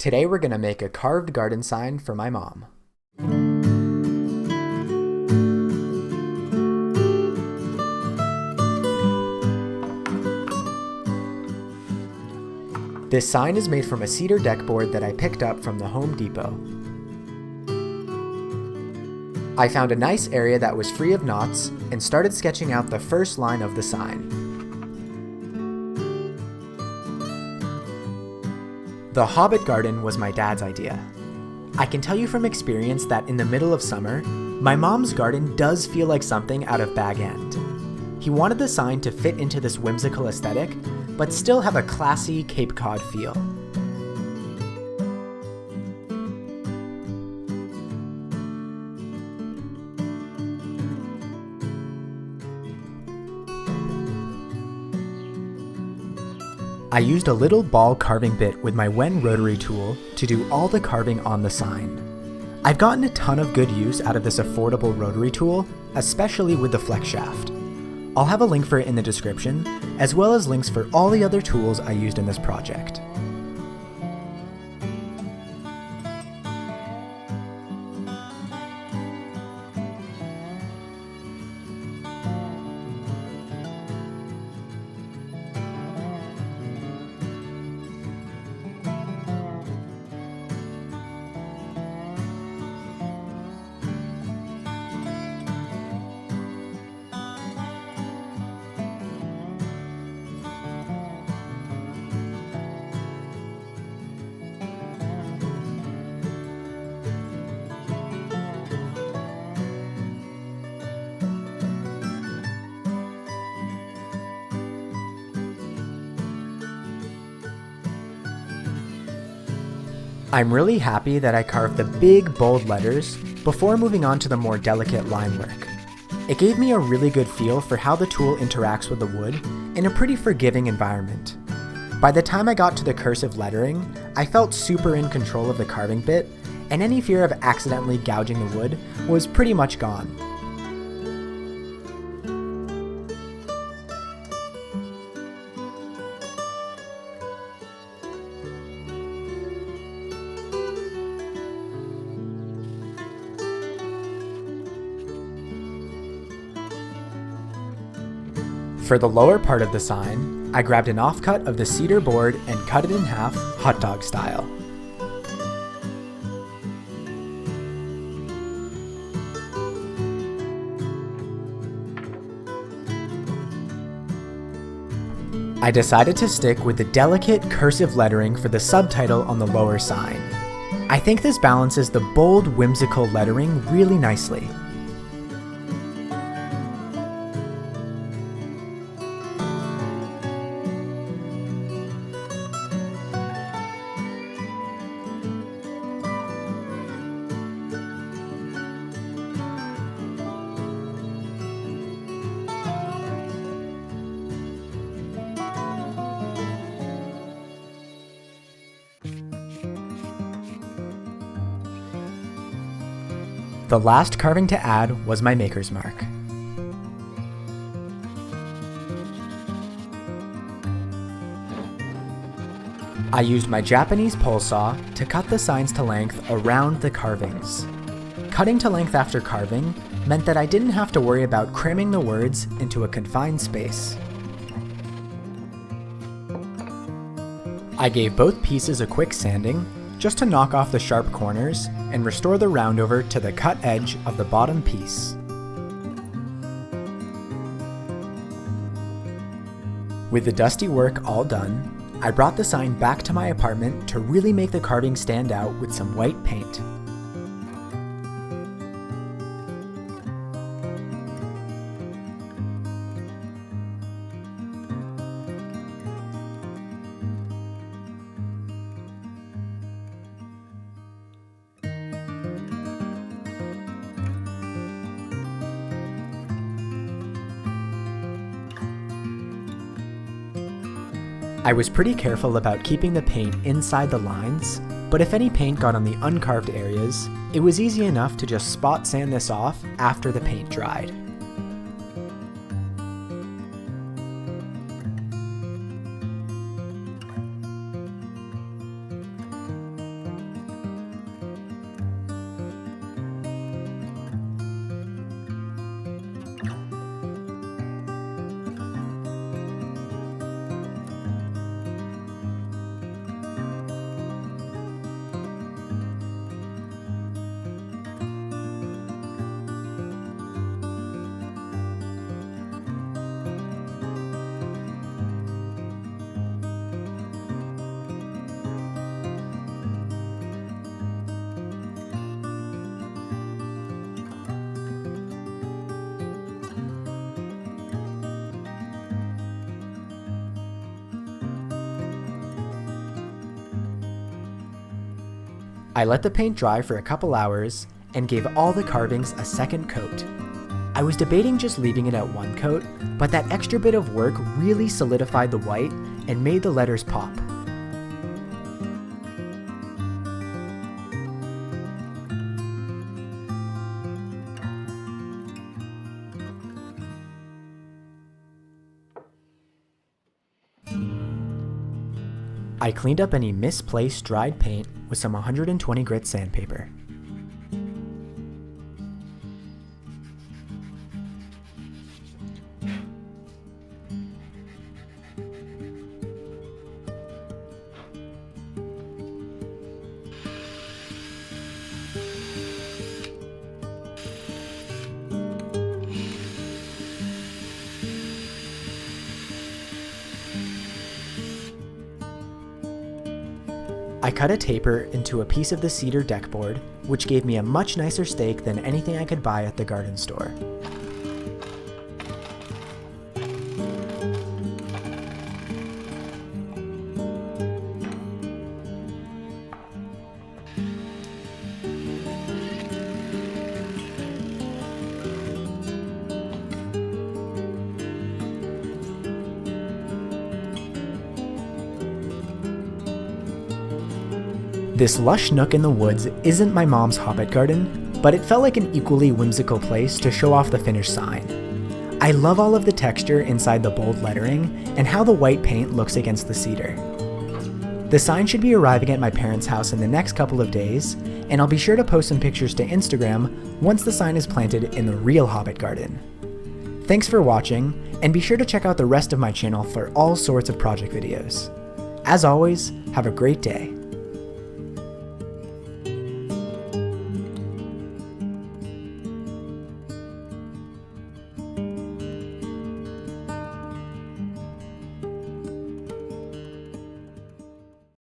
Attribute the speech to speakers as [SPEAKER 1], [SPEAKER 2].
[SPEAKER 1] Today we're going to make a carved garden sign for my mom. This sign is made from a cedar deck board that I picked up from the Home Depot. I found a nice area that was free of knots and started sketching out the first line of the sign. The Hobbit Garden was my dad's idea. I can tell you from experience that in the middle of summer, my mom's garden does feel like something out of Bag End. He wanted the sign to fit into this whimsical aesthetic, but still have a classy Cape Cod feel. I used a little ball carving bit with my Wen rotary tool to do all the carving on the sign. I've gotten a ton of good use out of this affordable rotary tool, especially with the flex shaft. I'll have a link for it in the description, as well as links for all the other tools I used in this project. I'm really happy that I carved the big, bold letters before moving on to the more delicate line work. It gave me a really good feel for how the tool interacts with the wood in a pretty forgiving environment. By the time I got to the cursive lettering, I felt super in control of the carving bit, and any fear of accidentally gouging the wood was pretty much gone. For the lower part of the sign, I grabbed an offcut of the cedar board and cut it in half, hot dog style. I decided to stick with the delicate cursive lettering for the subtitle on the lower sign. I think this balances the bold, whimsical lettering really nicely. The last carving to add was my maker's mark. I used my Japanese pole saw to cut the signs to length around the carvings. Cutting to length after carving meant that I didn't have to worry about cramming the words into a confined space. I gave both pieces a quick sanding, just to knock off the sharp corners and restore the roundover to the cut edge of the bottom piece. With the dusty work all done, I brought the sign back to my apartment to really make the carving stand out with some white paint. I was pretty careful about keeping the paint inside the lines, but if any paint got on the uncarved areas, it was easy enough to just spot sand this off after the paint dried. I let the paint dry for a couple hours and gave all the carvings a second coat. I was debating just leaving it at one coat, but that extra bit of work really solidified the white and made the letters pop. I cleaned up any misplaced dried paint with some 120 grit sandpaper. I cut a taper into a piece of the cedar deck board, which gave me a much nicer stake than anything I could buy at the garden store. This lush nook in the woods isn't my mom's Hobbit Garden, but it felt like an equally whimsical place to show off the finished sign. I love all of the texture inside the bold lettering and how the white paint looks against the cedar. The sign should be arriving at my parents' house in the next couple of days, and I'll be sure to post some pictures to Instagram once the sign is planted in the real Hobbit Garden. Thanks for watching, and be sure to check out the rest of my channel for all sorts of project videos. As always, have a great day.